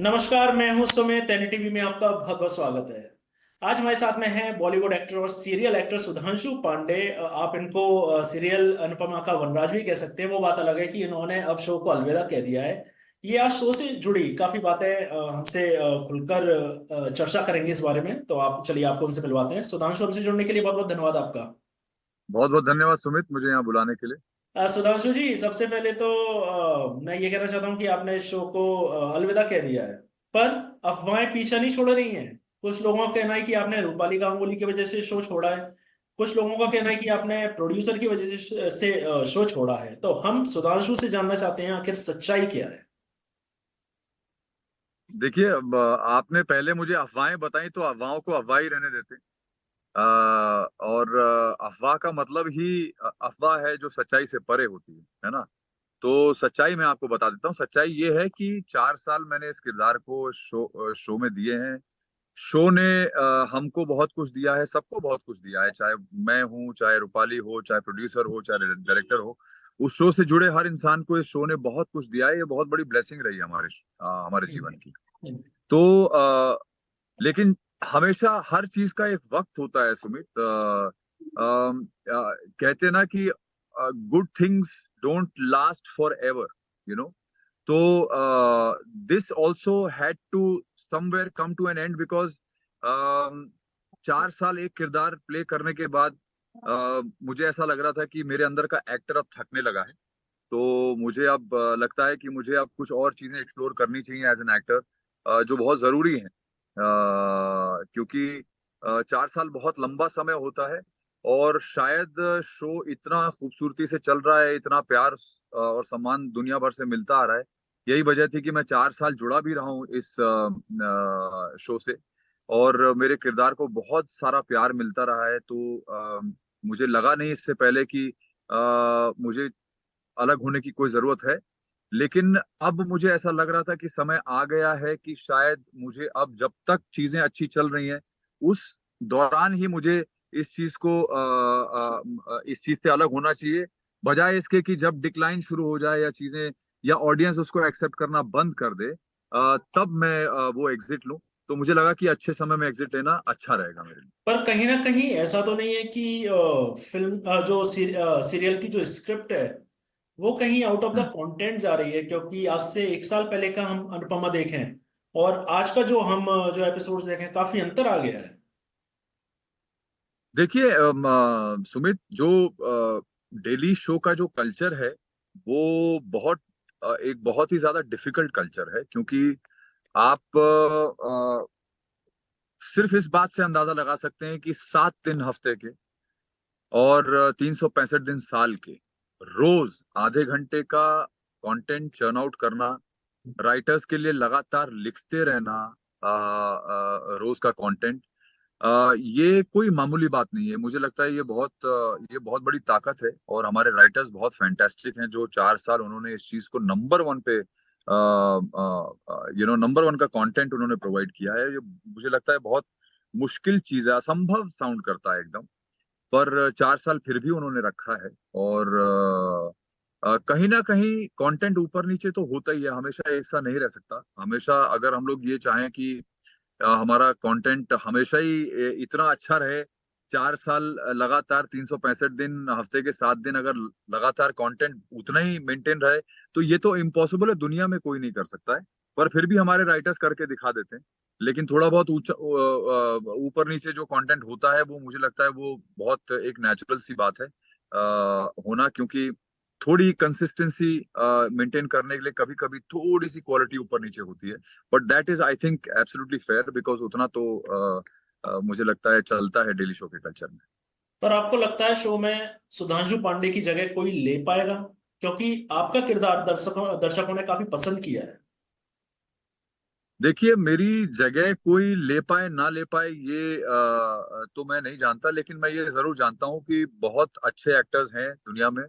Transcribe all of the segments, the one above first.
नमस्कार, मैं हूं सुमित। एनडीटीवी में आपका बहुत बहुत स्वागत है। आज हमारे साथ में हैं बॉलीवुड एक्टर और सीरियल एक्टर सुधांशु पांडे। आप इनको सीरियल अनुपमा का वनराज भी कह सकते हैं। वो बात अलग है कि इन्होंने अब शो को अलविदा कह दिया है। ये आज शो से जुड़ी काफी बातें हमसे खुलकर चर्चा करेंगे इस बारे में। तो आप चलिए, आपको उनसे मिलवाते हैं। सुधांशु, हमसे जुड़ने के लिए बहुत बहुत धन्यवाद आपका। बहुत बहुत धन्यवाद सुमित, मुझे यहाँ बुलाने के लिए। सुधांशु जी, सबसे पहले तो मैं ये कहना चाहता हूँ कि आपने इस शो को अलविदा कह दिया है। पर अफवाहें पीछा नहीं छोड़ रही हैं। कुछ लोगों का कहना है कि आपने रूपाली गांगुली की वजह से शो छोड़ा है। कुछ लोगों का कहना है कि आपने प्रोड्यूसर की वजह से शो छोड़ा है। तो हम सुधांशु से जानना चाहते हैं, आखिर सच्चाई क्या है। देखिए, अब आपने पहले मुझे अफवाहें बताई तो अफवाहों को अफवाह ही रहने देते हैं। और अफवाह का मतलब ही अफवाह है जो सच्चाई से परे होती है ना। तो सच्चाई मैं आपको बता देता हूँ। सच्चाई ये है कि 4 साल मैंने इस किरदार को शो में दिए हैं। शो ने हमको बहुत कुछ दिया है, सबको बहुत कुछ दिया है, चाहे मैं हूँ, चाहे रूपाली हो, चाहे प्रोड्यूसर हो, चाहे डायरेक्टर हो। उस शो से जुड़े हर इंसान को इस शो ने बहुत कुछ दिया है। ये बहुत बड़ी ब्लेसिंग रही है हमारे जीवन की। हम्म। तो लेकिन हमेशा हर चीज का एक वक्त होता है सुमित। कहते हैं ना कि good things don't last forever, you know. तो this also had to somewhere come to an end because 4 साल एक किरदार प्ले करने के बाद मुझे ऐसा लग रहा था कि मेरे अंदर का एक्टर अब थकने लगा है। तो मुझे अब लगता है कि मुझे अब कुछ और चीजें एक्सप्लोर करनी चाहिए एज एन एक्टर, जो बहुत जरूरी है। क्योंकि 4 साल बहुत लंबा समय होता है। और शायद शो इतना खूबसूरती से चल रहा है, इतना प्यार और सम्मान दुनिया भर से मिलता आ रहा है। यही वजह थी कि मैं 4 साल जुड़ा भी रहा हूँ इस शो से। और मेरे किरदार को बहुत सारा प्यार मिलता रहा है। तो मुझे लगा नहीं इससे पहले कि मुझे अलग होने की कोई जरूरत है। लेकिन अब मुझे ऐसा लग रहा था कि समय आ गया है कि शायद मुझे अब, जब तक चीजें अच्छी चल रही हैं, उस दौरान ही मुझे इस चीज को इस चीज से अलग होना चाहिए, बजाय इसके कि जब डिक्लाइन शुरू हो जाए या चीजें, या ऑडियंस उसको एक्सेप्ट करना बंद कर दे, तब मैं वो एग्जिट लूं। तो मुझे लगा कि अच्छे समय में एग्जिट लेना अच्छा रहेगा मेरे लिए। पर कहीं ना कहीं ऐसा तो नहीं है कि फिल्म जो सीरियल की जो स्क्रिप्ट है वो कहीं out of the hmm. Content जा रही है? क्योंकि आज से एक साल पहले का हम अनुपमा देखें और आज का जो हम जो एपिसोड्स देखें, काफी अंतर आ गया है। देखिए, सुमित, जो डेली शो का जो कल्चर है, वो एक बहुत ही ज्यादा डिफिकल्ट कल्चर है। क्योंकि आप सिर्फ इस बात से अंदाजा लगा सकते हैं कि 7 दिन हफ्ते के और 365 दिन साल के, रोज आधे घंटे का कंटेंट चर्न आउट करना, राइटर्स के लिए लगातार लिखते रहना, रोज का कंटेंट, ये कोई मामूली बात नहीं है। मुझे लगता है ये बहुत बड़ी ताकत है। और हमारे राइटर्स बहुत फैंटास्टिक हैं, जो 4 साल उन्होंने इस चीज को नंबर वन पे, नंबर वन का कंटेंट उन्होंने प्रोवाइड किया है। ये मुझे लगता है बहुत मुश्किल चीज है, असंभव साउंड करता है एकदम। पर 4 साल फिर भी उन्होंने रखा है। और कहीं ना कहीं कंटेंट ऊपर नीचे तो होता ही है, हमेशा एक सा नहीं रह सकता। हमेशा अगर हम लोग ये चाहें कि हमारा कंटेंट हमेशा ही इतना अच्छा रहे, 4 साल लगातार 365 दिन हफ्ते के 7 दिन अगर लगातार कंटेंट उतना ही मेंटेन रहे, तो ये तो इम्पॉसिबल है, दुनिया में कोई नहीं कर सकता है। पर फिर भी हमारे राइटर्स करके दिखा देते हैं। लेकिन थोड़ा बहुत ऊंचा ऊपर नीचे जो कंटेंट होता है, वो मुझे लगता है वो बहुत एक नेचुरल सी बात है होना। क्योंकि थोड़ी कंसिस्टेंसी मेंटेन करने के लिए कभी कभी थोड़ी सी क्वालिटी ऊपर नीचे होती है। But that is, I think, absolutely fair, because उतना तो मुझे लगता है चलता है डेली शो के कल्चर में। पर आपको लगता है शो में सुधांशु पांडे की जगह कोई ले पाएगा? क्योंकि आपका किरदार दर्शकों दर्शकों ने काफी पसंद किया है। देखिए, मेरी जगह कोई ले पाए ना ले पाए, ये तो मैं नहीं जानता। लेकिन मैं ये जरूर जानता हूँ कि बहुत अच्छे एक्टर्स हैं दुनिया में।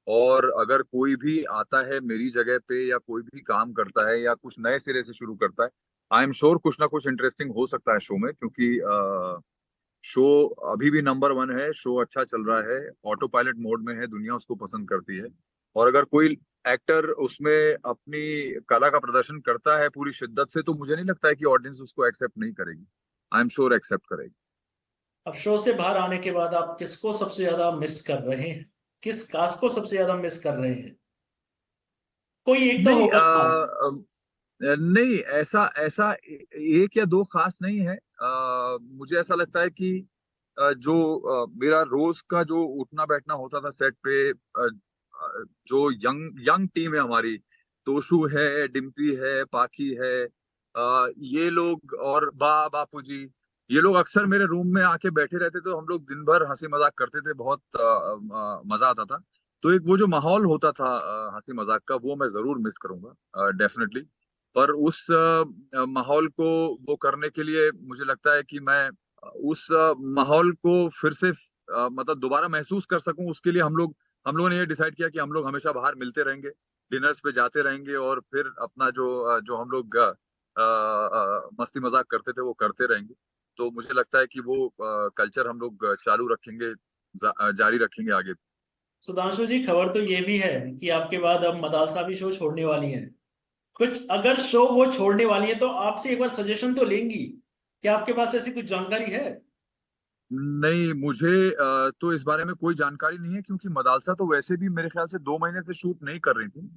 और अगर कोई भी आता है मेरी जगह पे, या कोई भी काम करता है, या कुछ नए सिरे से शुरू करता है, आई एम श्योर कुछ ना कुछ इंटरेस्टिंग हो सकता है शो में। क्योंकि शो अभी भी नंबर वन है, शो अच्छा चल रहा है, ऑटो पायलट मोड में है, दुनिया उसको पसंद करती है। और अगर कोई एक्टर उसमें अपनी कला का प्रदर्शन करता है पूरी शिद्दत से, तो मुझे नहीं लगता है कि ऑडियंस उसको एक्सेप्ट नहीं करेगी। आई एम श्योर एक्सेप्ट करेगी। अब शो से बाहर आने के बाद आप किसको सबसे ज्यादा मिस कर रहे हैं? किस कास्ट को सबसे ज्यादा मिस कर रहे हैं? कोई एक तो नहीं होगा खास। नहीं, ऐसा ऐसा एक या दो खास नहीं है। मुझे ऐसा लगता है कि जो मेरा रोज का जो उठना बैठना होता था सेट पे, जो यंग यंग टीम है हमारी, तोशु है, डिम्पी है, पाखी है, ये लोग और बापू जी, ये लोग अक्सर मेरे रूम में आके बैठे रहते थे। हम लोग दिन भर हंसी मजाक करते थे, बहुत मजा आता था। तो एक वो जो माहौल होता था हंसी मजाक का, वो मैं जरूर मिस करूंगा डेफिनेटली। पर उस माहौल को वो करने के लिए मुझे लगता है कि मैं उस माहौल को फिर से मतलब दोबारा महसूस कर सकूं, उसके लिए हम लोगों ने ये डिसाइड किया कि हम लोग हमेशा बाहर मिलते रहेंगे, डिनर्स पे जाते रहेंगे, और फिर अपना जो हम लोग मस्ती मजाक करते थे वो करते रहेंगे। तो मुझे लगता है कि वो कल्चर हम लोग चालू रखेंगे, जारी रखेंगे आगे। सुधांशु जी, खबर तो ये भी है कि आपके बाद अब मदालसा भी शो छोड़ने वाली हैं। कुछ अगर शो वो छोड़ने वाली है तो आपसे एक बार सजेशन तो लेंगी। क्या आपके पास ऐसी कुछ जानकारी है? नहीं, मुझे तो इस बारे में कोई जानकारी नहीं है, क्योंकि मदालसा तो वैसे भी मेरे ख्याल से 2 महीने से शूट नहीं कर रही थी।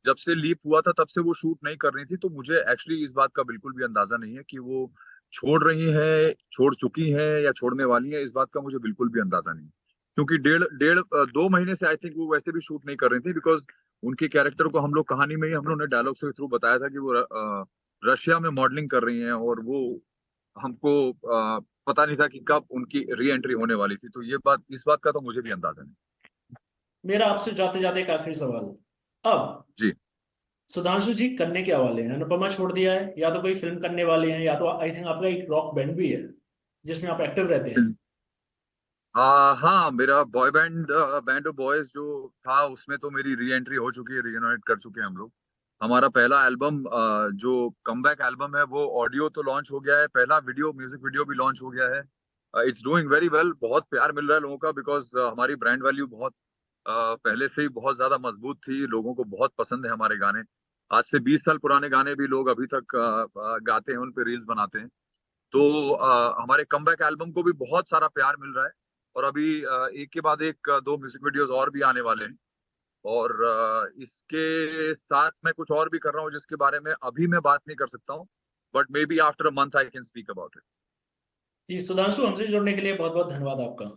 जब से लीप हुआ था तब से वो शूट नहीं कर रही थी। तो मुझे एक्चुअली इस बात का बिल्कुल भी अंदाजा नहीं है कि वो छोड़ रही है, छोड़ चुकी है, या छोड़ने वाली है। इस बात का मुझे बिल्कुल भी अंदाजा नहीं, क्योंकि 2 महीने से आई थिंक वो वैसे भी शूट नहीं कर रही थी। बिकॉज उनके कैरेक्टर को हम लोग कहानी में ही हम लोग ने डायलॉग के थ्रू बताया था कि वो रशिया में मॉडलिंग कर रही हैं, और वो हमको पता नहीं था कि कब उनकी री एंट्री होने वाली थी। तो ये बात, इस बात का तो मुझे भी अंदाजा नहीं। मेरा आपसे जाते जाते एक आखिरी सवाल। अब जी। सुधांशु जी करने क्या वाले हैं? अनुपमा छोड़ दिया है, या तो कोई फिल्म करने वाले हैं, या तो आई थिंक आपका एक रॉक बैंड भी है जिसमें आप एक्टिव रहते हैं। हाँ, मेरा boy band, band of boys जो था, उसमें तो मेरी री एंट्री हो चुकी है, रीयूनाइट कर चुके हैं हम लोग। हमारा पहला एल्बम, जो कमबैक एल्बम है, वो ऑडियो तो लॉन्च हो गया है, पहला वीडियो, म्यूजिक वीडियो भी लॉन्च हो गया है। It's doing very well. बहुत प्यार मिल रहा है लोगों का, बिकॉज हमारी ब्रांड वैल्यू बहुत पहले से ही बहुत ज्यादा मजबूत थी। लोगों को बहुत पसंद है हमारे गाने। आज से 20 साल पुराने गाने भी लोग अभी तक गाते हैं, उन पे रील्स बनाते हैं। तो हमारे कमबैक एल्बम को भी बहुत सारा प्यार मिल रहा है। और अभी एक के बाद एक दो म्यूजिक वीडियोस और भी आने वाले हैं। और इसके साथ मैं कुछ और भी कर रहा हूँ, जिसके बारे में अभी मैं बात नहीं कर सकता हूँ। But maybe after a month I can speak about it. जी सुधांशु, हमसे जुड़ने के लिए बहुत बहुत धन्यवाद आपका।